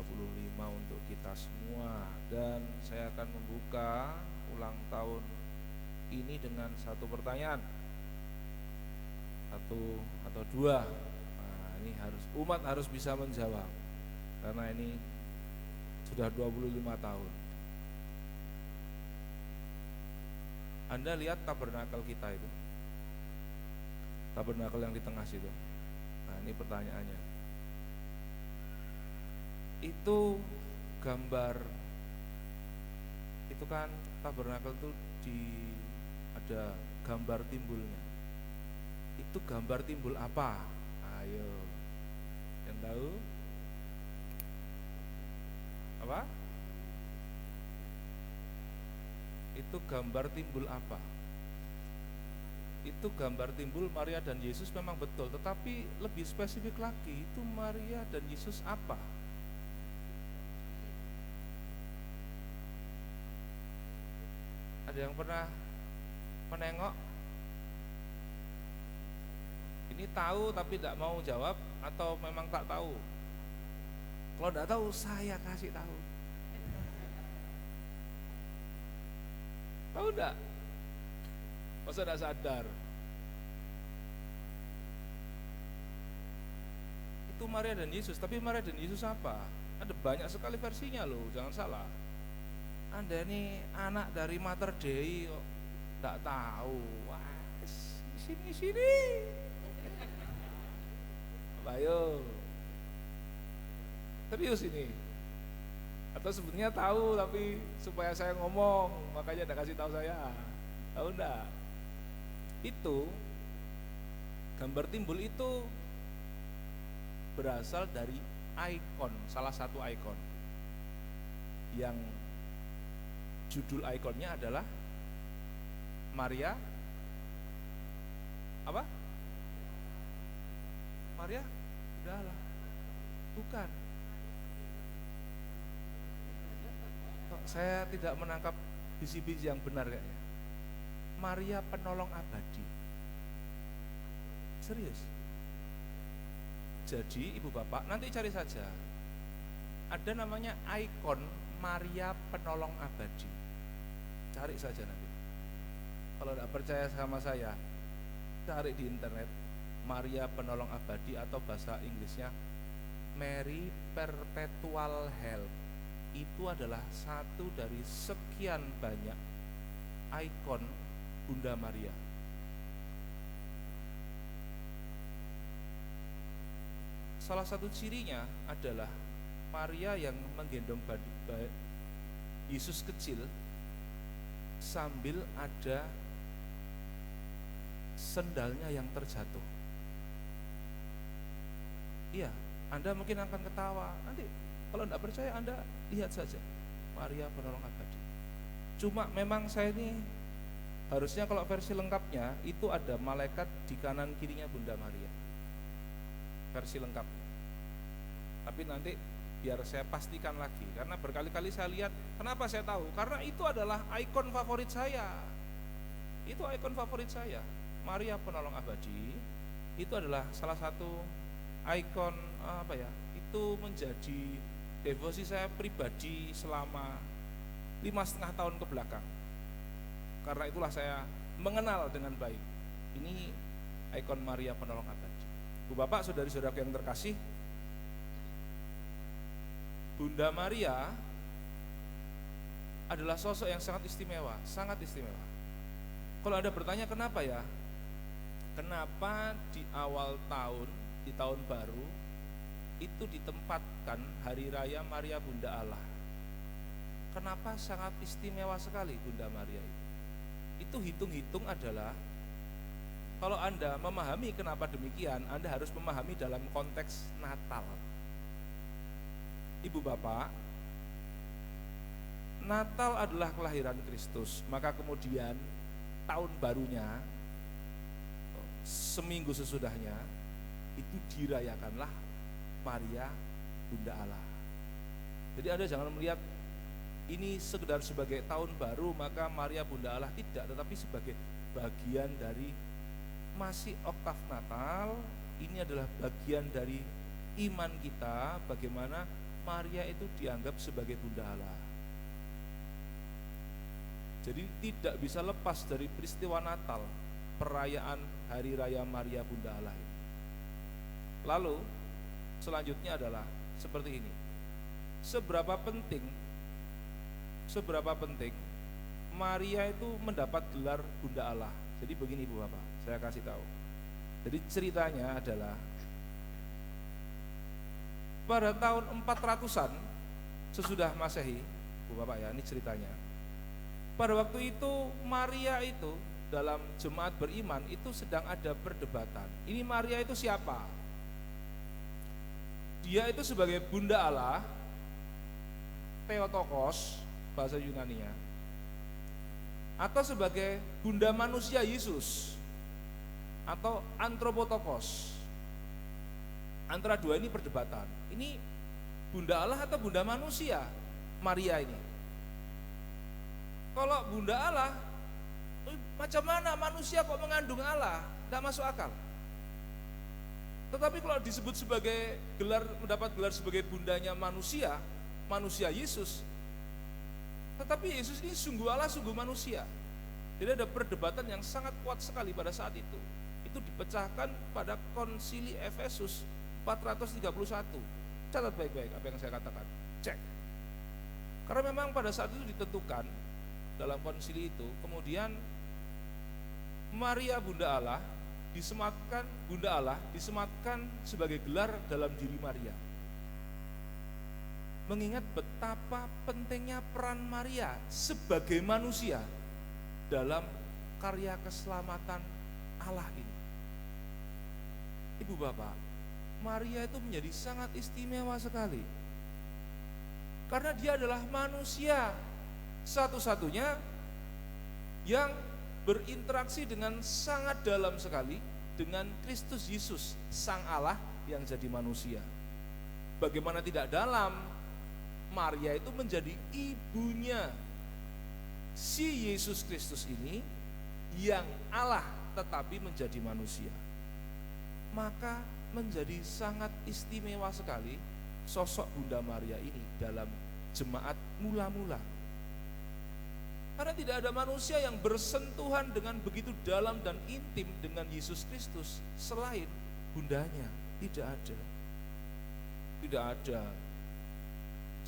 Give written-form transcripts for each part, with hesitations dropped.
ke-25 untuk kita semua. Dan saya akan membuka ulang tahun ini dengan satu pertanyaan, satu atau dua. Nah, ini umat harus bisa menjawab, karena ini sudah 25 tahun. Anda lihat tabernakel kita itu, tabernakel yang di tengah situ. Nah, ini pertanyaannya. Itu gambar, itu kan tabernakel itu ada gambar timbulnya. Itu gambar timbul apa? Ayo, yang tahu? Apa? Itu gambar timbul apa? Itu gambar timbul Maria dan Yesus memang betul, tetapi lebih spesifik lagi, itu Maria dan Yesus apa? Ada yang pernah menengok? Ini tahu tapi tidak mau jawab, atau memang tak tahu? Kalau tidak tahu, saya kasih tahu. Tahu enggak? Masa enggak sadar? Itu Maria dan Yesus, tapi Maria dan Yesus apa? Ada banyak sekali versinya loh, jangan salah. Anda ini anak dari Mater Dei kok enggak tahu. Wah, sini. Ayo. Serius ini. Atau sebetulnya tahu tapi supaya saya ngomong, makanya enggak kasih tahu saya. Tahu enggak? Itu gambar timbul itu berasal dari ikon, salah satu ikon yang judul ikonnya adalah Maria apa? Maria udahlah, bukan. Saya tidak menangkap bisi-bisi yang benar kayaknya. Maria penolong abadi. Serius. Jadi ibu bapak nanti cari saja. Ada namanya ikon Maria penolong abadi. Cari saja nanti. Kalau tidak percaya sama saya, cari di internet Maria penolong abadi, atau bahasa Inggrisnya Mary Perpetual Help. Itu adalah satu dari sekian banyak ikon Bunda Maria. Salah satu cirinya adalah Maria yang menggendong Yesus kecil sambil ada sendalnya yang terjatuh. Iya, Anda mungkin akan ketawa. Nanti kalau tidak percaya Anda lihat saja Maria penolong abadi. Cuma memang saya ini harusnya kalau versi lengkapnya itu ada malaikat di kanan kirinya Bunda Maria, versi lengkap. Tapi nanti biar saya pastikan lagi, karena berkali-kali saya lihat. Kenapa saya tahu? Karena itu adalah ikon favorit saya. Itu ikon favorit saya. Maria penolong abadi itu adalah salah satu ikon itu menjadi devosi saya pribadi selama 5,5 tahun ke belakang. Karena itulah saya mengenal dengan baik ini ikon Maria penolong abadi. Bu Bapak, saudari-saudaraku yang terkasih, Bunda Maria adalah sosok yang sangat istimewa, sangat istimewa. Kalau Anda bertanya kenapa ya? Kenapa di awal tahun, di tahun baru itu ditempatkan hari raya Maria Bunda Allah? Kenapa sangat istimewa sekali Bunda Maria itu? Itu hitung-hitung adalah, kalau Anda memahami kenapa demikian, Anda harus memahami dalam konteks Natal. Ibu bapak, Natal adalah kelahiran Kristus, maka kemudian tahun barunya seminggu sesudahnya itu dirayakanlah Maria Bunda Allah. Jadi Anda jangan melihat ini sekedar sebagai tahun baru maka Maria Bunda Allah, tidak, tetapi sebagai bagian dari masih oktav Natal. Ini adalah bagian dari iman kita, bagaimana Maria itu dianggap sebagai Bunda Allah. Jadi tidak bisa lepas dari peristiwa Natal, perayaan Hari Raya Maria Bunda Allah ini. Lalu selanjutnya adalah seperti ini. Seberapa penting Maria itu mendapat gelar Bunda Allah. Jadi begini Ibu Bapak, saya kasih tahu. Jadi ceritanya adalah pada tahun 400-an sesudah Masehi, Bu Bapak ya, ini ceritanya. Pada waktu itu Maria itu dalam jemaat beriman itu sedang ada perdebatan. Ini Maria itu siapa? Dia itu sebagai Bunda Allah, Theotokos bahasa Yunania, atau sebagai Bunda manusia Yesus, atau Anthropotokos. Antara dua ini perdebatan. Ini Bunda Allah atau Bunda manusia Maria ini? Kalau Bunda Allah, macam mana manusia kok mengandung Allah? Tidak masuk akal. Tetapi kalau disebut sebagai mendapat gelar sebagai bundanya manusia Yesus, tetapi Yesus ini sungguh Allah, sungguh manusia. Jadi ada perdebatan yang sangat kuat sekali pada saat itu. Itu dipecahkan pada konsili Efesus 431. Catat baik-baik apa yang saya katakan. Cek. Karena memang pada saat itu ditentukan dalam konsili itu, kemudian Maria Bunda Allah disematkan sebagai gelar dalam diri Maria. Mengingat betapa pentingnya peran Maria sebagai manusia dalam karya keselamatan Allah ini. Ibu Bapak, Maria itu menjadi sangat istimewa sekali. Karena dia adalah manusia satu-satunya yang berinteraksi dengan sangat dalam sekali dengan Kristus Yesus, Sang Allah yang jadi manusia. Bagaimana tidak dalam, Maria itu menjadi ibunya si Yesus Kristus ini yang Allah tetapi menjadi manusia. Maka menjadi sangat istimewa sekali sosok Bunda Maria ini dalam jemaat mula-mula. Karena tidak ada manusia yang bersentuhan dengan begitu dalam dan intim dengan Yesus Kristus selain bundanya. Tidak ada. Tidak ada.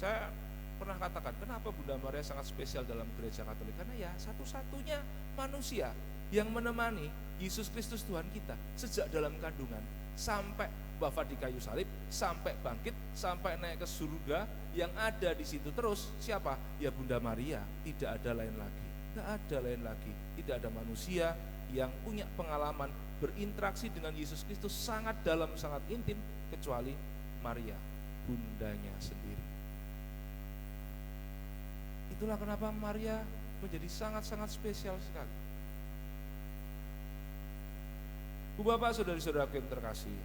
Saya pernah katakan, kenapa Bunda Maria sangat spesial dalam gereja Katolik? Karena ya satu-satunya manusia yang menemani Yesus Kristus Tuhan kita sejak dalam kandungan sampai wafat di kayu salib, sampai bangkit, sampai naik ke surga. Yang ada di situ terus siapa? Ya Bunda Maria. Tidak ada lain lagi. Tidak ada lain lagi. Tidak ada manusia yang punya pengalaman berinteraksi dengan Yesus Kristus sangat dalam, sangat intim kecuali Maria, bundanya sendiri. Itulah kenapa Maria menjadi sangat-sangat spesial sekali. Bu Bapak, saudari-saudaraku yang terkasih,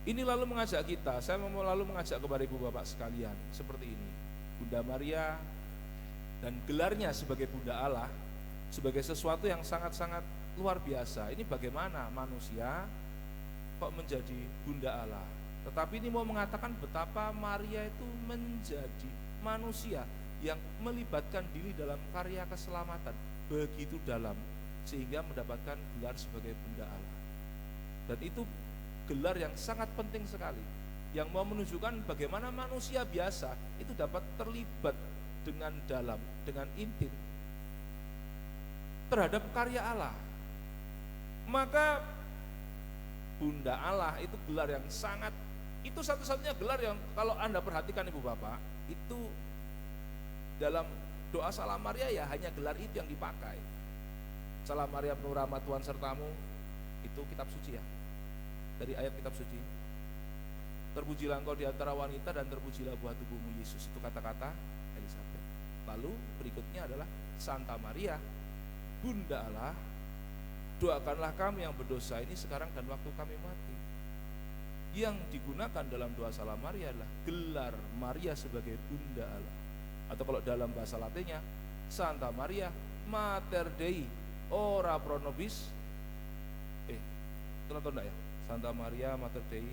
ini lalu mengajak kita, saya mau lalu mengajak kepada ibu bapak sekalian seperti ini. Bunda Maria dan gelarnya sebagai Bunda Allah sebagai sesuatu yang sangat-sangat luar biasa. Ini bagaimana manusia kok menjadi Bunda Allah. Tetapi ini mau mengatakan betapa Maria itu menjadi manusia yang melibatkan diri dalam karya keselamatan begitu dalam sehingga mendapatkan gelar sebagai Bunda Allah. Dan itu gelar yang sangat penting sekali, yang mau menunjukkan bagaimana manusia biasa itu dapat terlibat dengan dalam, dengan intim terhadap karya Allah. Maka Bunda Allah itu gelar yang sangat, itu satu-satunya gelar yang kalau Anda perhatikan Ibu Bapak, itu dalam doa Salam Maria ya hanya gelar itu yang dipakai. Salam Maria penuh rahmat Tuhan sertamu, itu kitab suci ya, dari ayat kitab suci. Terpujilah engkau di antara wanita dan terpujilah buah tubuhmu Yesus, itu kata-kata Elizabeth. Lalu berikutnya adalah Santa Maria Bunda Allah, doakanlah kami yang berdosa ini sekarang dan waktu kami mati. Yang digunakan dalam doa Salam Maria adalah gelar Maria sebagai Bunda Allah, atau kalau dalam bahasa Latinnya Santa Maria Mater Dei ora pro nobis. Tonton enggak ya? Santa Maria Mater Dei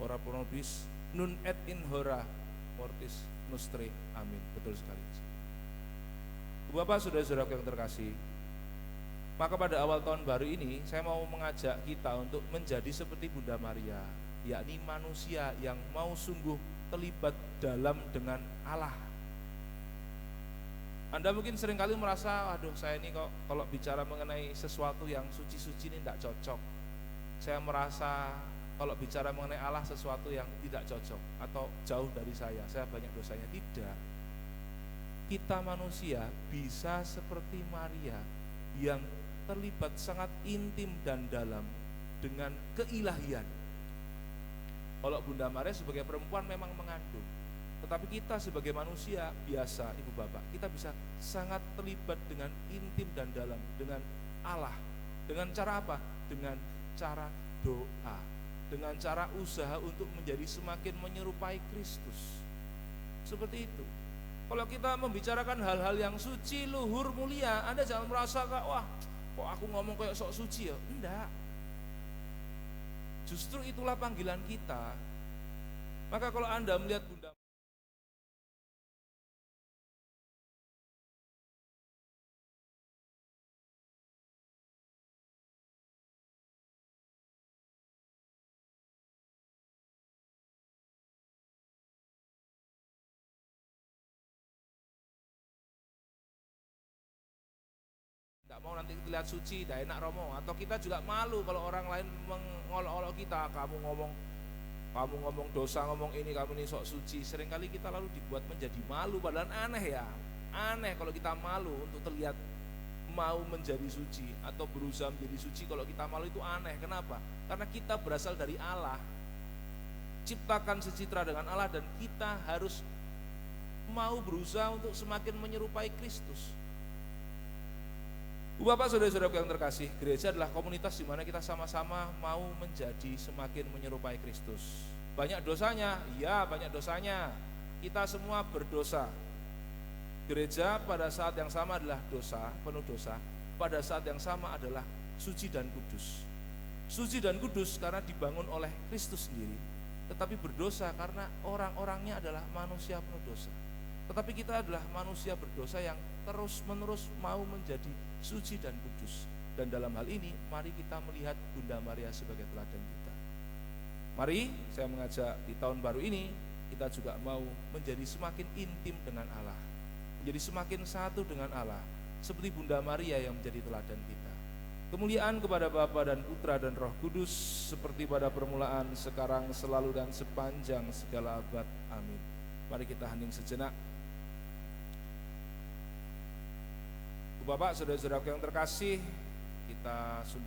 ora pro nobis nun et in hora mortis nostre. Amin. Betul sekali. Bapak, saudara-saudara yang terkasih, maka pada awal tahun baru ini saya mau mengajak kita untuk menjadi seperti Bunda Maria, yakni manusia yang mau sungguh terlibat dalam dengan Allah. Anda mungkin seringkali merasa, aduh saya ini kok kalau bicara mengenai sesuatu yang suci-suci ini tidak cocok. Saya merasa kalau bicara mengenai Allah sesuatu yang tidak cocok atau jauh dari saya banyak dosanya. Tidak. Kita manusia bisa seperti Maria yang terlibat sangat intim dan dalam dengan keilahian. Kalau Bunda Maria sebagai perempuan memang mengandung, tetapi kita sebagai manusia biasa, ibu bapak, kita bisa sangat terlibat dengan intim dan dalam dengan Allah. Dengan cara apa? Dengan cara doa, dengan cara usaha untuk menjadi semakin menyerupai Kristus. Seperti itu. Kalau kita membicarakan hal-hal yang suci, luhur, mulia, Anda jangan merasa wah, kok aku ngomong kayak sok suci ya? Enggak. Justru itulah panggilan kita. Maka kalau Anda melihat Bunda tidak mau nanti terlihat suci, tidak enak romo, atau kita juga malu kalau orang lain mengolok-olok kita, kamu ngomong dosa, ngomong ini, kamu ini sok suci. Seringkali kita lalu dibuat menjadi malu, padahal aneh ya, aneh kalau kita malu untuk terlihat mau menjadi suci atau berusaha menjadi suci. Kalau kita malu itu aneh. Kenapa? Karena kita berasal dari Allah, ciptakan secitra dengan Allah, dan kita harus mau berusaha untuk semakin menyerupai Kristus. Bapak, saudara-saudara yang terkasih, gereja adalah komunitas di mana kita sama-sama mau menjadi semakin menyerupai Kristus. Banyak dosanya, iya banyak dosanya. Kita semua berdosa. Gereja pada saat yang sama adalah dosa, penuh dosa. Pada saat yang sama adalah suci dan kudus. Suci dan kudus karena dibangun oleh Kristus sendiri, tetapi berdosa karena orang-orangnya adalah manusia penuh dosa. Tetapi kita adalah manusia berdosa yang terus-menerus mau menjadi suci dan kudus. Dan dalam hal ini, mari kita melihat Bunda Maria sebagai teladan kita. Mari saya mengajak di tahun baru ini, kita juga mau menjadi semakin intim dengan Allah, menjadi semakin satu dengan Allah, seperti Bunda Maria yang menjadi teladan kita. Kemuliaan kepada Bapa dan Putra dan Roh Kudus, seperti pada permulaan, sekarang, selalu, dan sepanjang segala abad. Amin. Mari kita hening sejenak. Bapak, saudara-saudara yang terkasih, kita sungguh